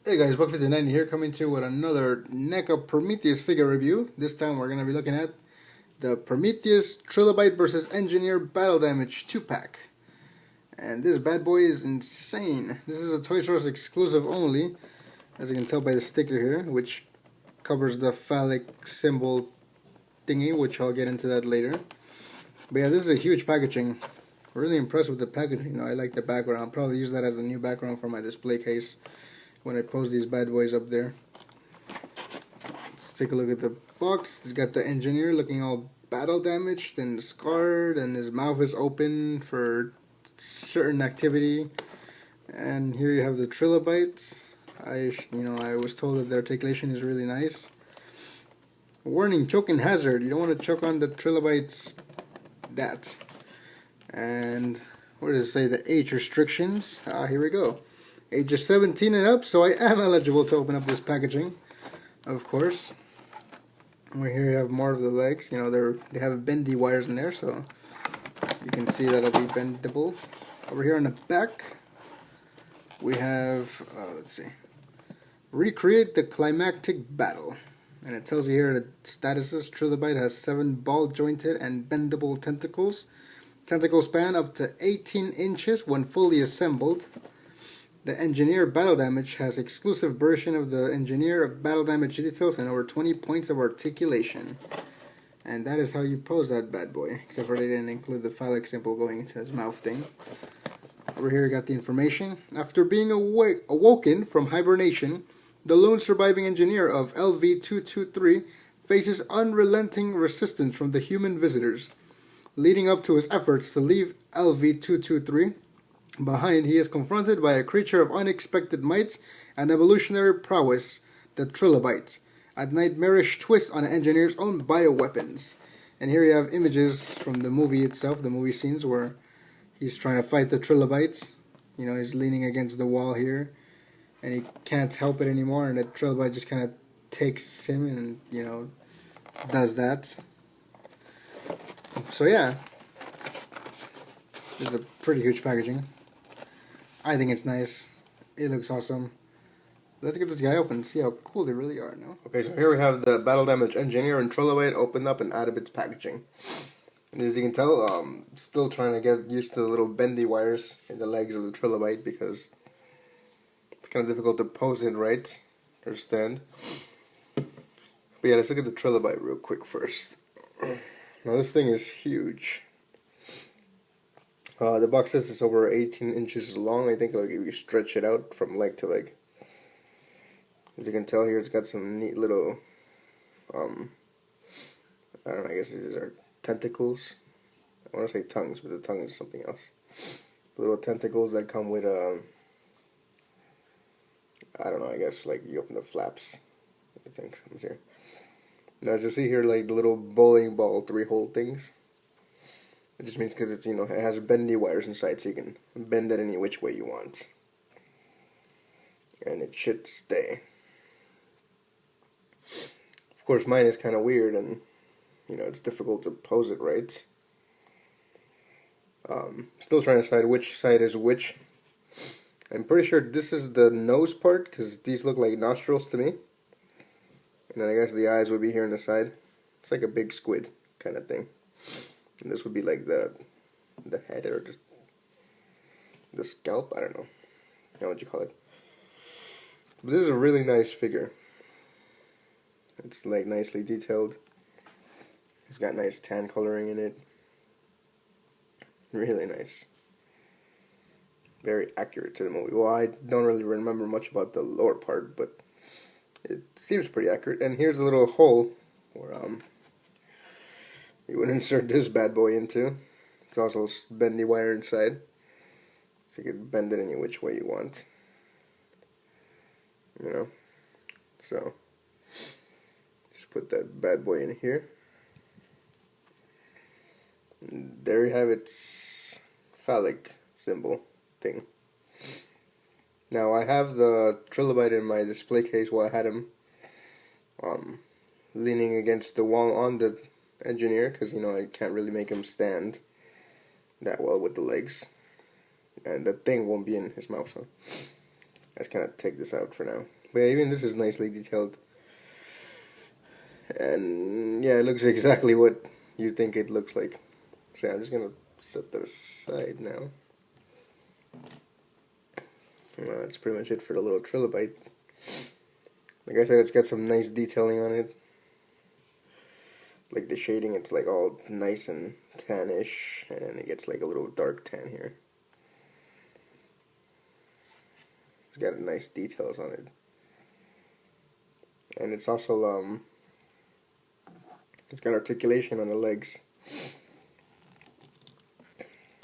Hey guys, Buck59 here, coming to you with another NECA Prometheus figure review. This time we're going to be looking at the Prometheus Trilobite vs. Engineer Battle Damage 2-pack. And this bad boy is insane. This is a Toys R Us exclusive only, as you can tell by the sticker here, which covers the phallic symbol thingy, which I'll get into that later. But yeah, this is a huge packaging. Really impressed with the packaging. I like the background. I'll probably use that as the new background for my display case when I pose these bad boys up there. Let's take a look at the box. It's got the engineer looking all battle damaged and scarred, and his mouth is open for certain activity. And here you have the Trilobites. I was told that the articulation is really nice. Warning: choking hazard. You don't want to choke on the Trilobites. That. And what does it say? The age restrictions. Here we go. Age is 17 and up, so I am eligible to open up this packaging, of course. Over here you have more of the legs. They have bendy wires in there, so you can see that'll be bendable. Over here on the back, we have, let's see, recreate the climactic battle. And it tells you here the statuses. Trilobite has 7 ball-jointed and bendable tentacles. Tentacle span up to 18 inches when fully assembled. The Engineer Battle Damage has exclusive version of the Engineer Battle Damage details and over 20 points of articulation. And that is how you pose that bad boy, except for they didn't include the phallic symbol going into his mouth thing. Over here you got the information. After being awoken from hibernation, the lone surviving engineer of LV-223 faces unrelenting resistance from the human visitors. Leading up to his efforts to leave LV-223 behind, he is confronted by a creature of unexpected might and evolutionary prowess, the Trilobite, a nightmarish twist on an engineer's own bioweapons. And here you have images from the movie itself, the movie scenes where he's trying to fight the Trilobites. He's leaning against the wall here, and he can't help it anymore, and the Trilobite just kind of takes him and, does that. So yeah, this is a pretty huge packaging. I think it's nice. It looks awesome. Let's get this guy open and see how cool they really are now. Okay, so here we have the Battle Damage Engineer and Trilobite opened up and out of its packaging. And as you can tell, still trying to get used to the little bendy wires in the legs of the Trilobite because it's kind of difficult to pose it right or stand. But yeah, let's look at the Trilobite real quick first. Now this thing is huge. The box says it's over 18 inches long. I think if you stretch it out from leg to leg. As you can tell here, it's got some neat little, I don't know, I guess these are tentacles. I want to say tongues, but the tongue is something else. Little tentacles that come with, I don't know, I guess like you open the flaps. I think comes here. Now as you see here, like the little bowling ball 3-hole things. It just means because it's, it has bendy wires inside, so you can bend it any which way you want. And it should stay. Of course, mine is kind of weird, and, it's difficult to pose it right. Still trying to decide which side is which. I'm pretty sure this is the nose part, because these look like nostrils to me. And then I guess the eyes would be here on the side. It's like a big squid kind of thing. And this would be like the head or just the scalp. I don't know what you call it. But this is a really nice figure. It's like nicely detailed. It's got nice tan coloring in it. Really nice. Very accurate to the movie. Well, I don't really remember much about the lower part, but it seems pretty accurate. And here's a little hole where you would insert this bad boy into. It's also bendy wire inside, so you can bend it any which way you want. So just put that bad boy in here. And there you have its phallic symbol thing. Now I have the Trilobite in my display case while I had him leaning against the wall on the engineer, because I can't really make him stand that well with the legs, and the thing won't be in his mouth, so I just kind of take this out for now. But yeah, even this is nicely detailed. And yeah, it looks exactly what you think it looks like. So yeah, I'm just going to set that aside now. That's pretty much it for the little Trilobite. Like I said, it's got some nice detailing on it. Like the shading, it's like all nice and tannish, and then it gets like a little dark tan here. It's got nice details on it. And it's also, it's got articulation on the legs.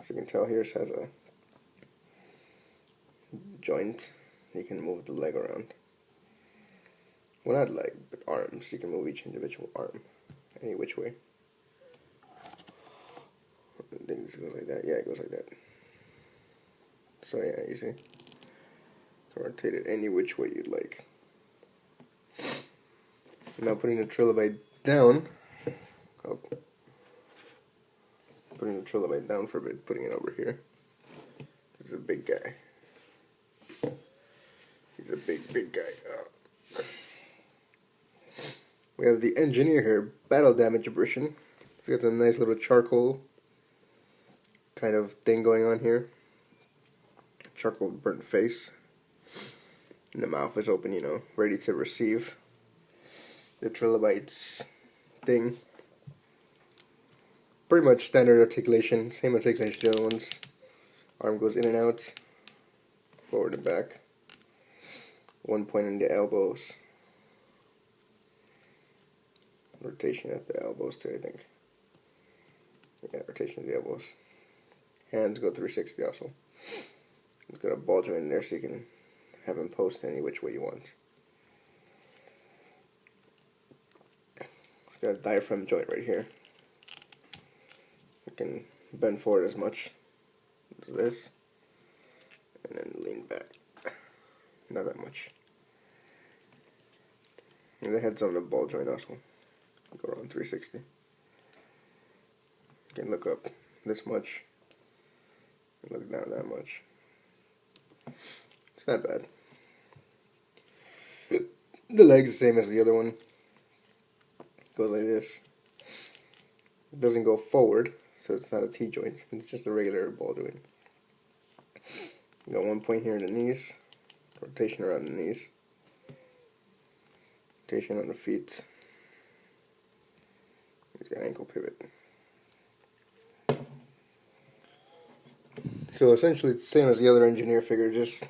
As you can tell here, it has a joint. You can move the leg around. Well, not leg, but arms. You can move each individual arm any which way. I think this goes like that. Yeah, it goes like that. So yeah, you see? You can rotate it any which way you'd like. Now putting the Trilobite down. Oh. Putting the Trilobite down for a bit, putting it over here. This is a big guy. He's a big guy. Oh. We have the Engineer here, Battle Damage Abrasion. It's got some nice little charcoal kind of thing going on here. Charcoal burnt face. And the mouth is open, you know, ready to receive the Trilobite's thing. Pretty much standard articulation, same articulation as the other ones. Arm goes in and out, forward and back. One point in the elbows. Rotation at the elbows too, I think. Yeah, rotation at the elbows. Hands go 360 also. It's got a ball joint in there so you can have them post any which way you want. It's got a diaphragm joint right here. You can bend forward as much as this, and then lean back. Not that much. And the head's on the ball joint also. Go around 360. You can look up this much, look down that much. It's not bad. The leg's the same as the other one. Goes like this. It doesn't go forward, so it's not a T-joint. It's just a regular ball joint. You got one point here in the knees. Rotation around the knees. Rotation on the feet. He's got ankle pivot. So essentially it's the same as the other Engineer figure, just,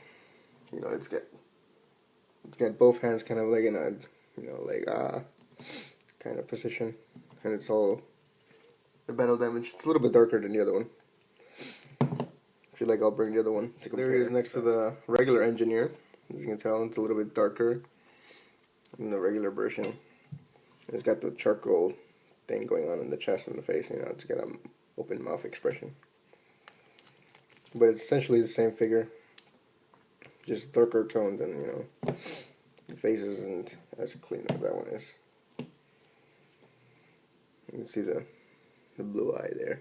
you know, it's got both hands kind of like in a, you know, like kind of position, and it's all the battle damage. It's a little bit darker than the other one. If you like, I'll bring the other one to compare. There he is next to the regular Engineer. As you can tell, it's a little bit darker than the regular version. It's got the charcoal thing going on in the chest and the face, you know, it's got an open mouth expression. But it's essentially the same figure, just darker toned, and you know, the face isn't as clean as that one is. You can see the blue eye there.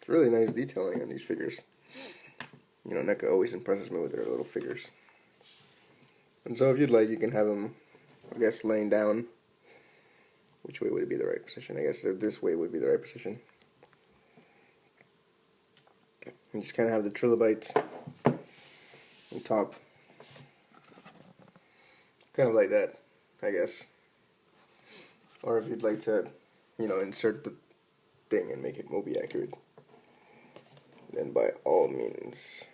It's really nice detailing on these figures. You know, NECA always impresses me with their little figures. And so if you'd like, you can have them, I guess, laying down. Which way would be the right position? I guess this way would be the right position. You just kind of have the Trilobite on top. Kind of like that, I guess. Or if you'd like to, you know, insert the thing and make it movie accurate, then by all means,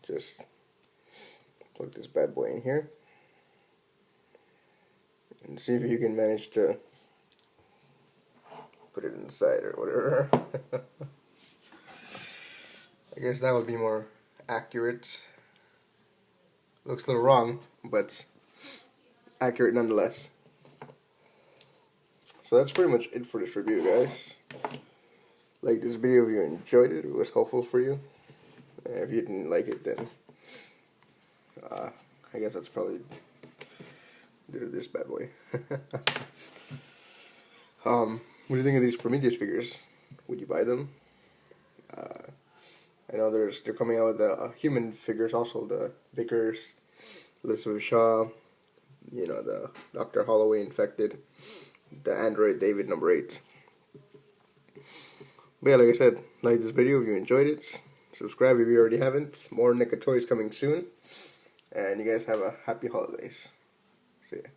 just plug this bad boy in here and see if you can manage to put it inside or whatever. I guess that would be more accurate. Looks a little wrong, but accurate nonetheless. So that's pretty much it for this review, guys. Like this video if you enjoyed it, it was helpful for you. If you didn't like it, then I guess that's probably due to this bad boy. What do you think of these Prometheus figures? Would you buy them? I know they're coming out with the human figures also, the Bakers, Elizabeth Shaw, you know, the Dr. Holloway infected, the android David number 8. But yeah, like I said, like this video if you enjoyed it, subscribe if you already haven't. More NECA toys coming soon, and you guys have a happy holidays. See ya.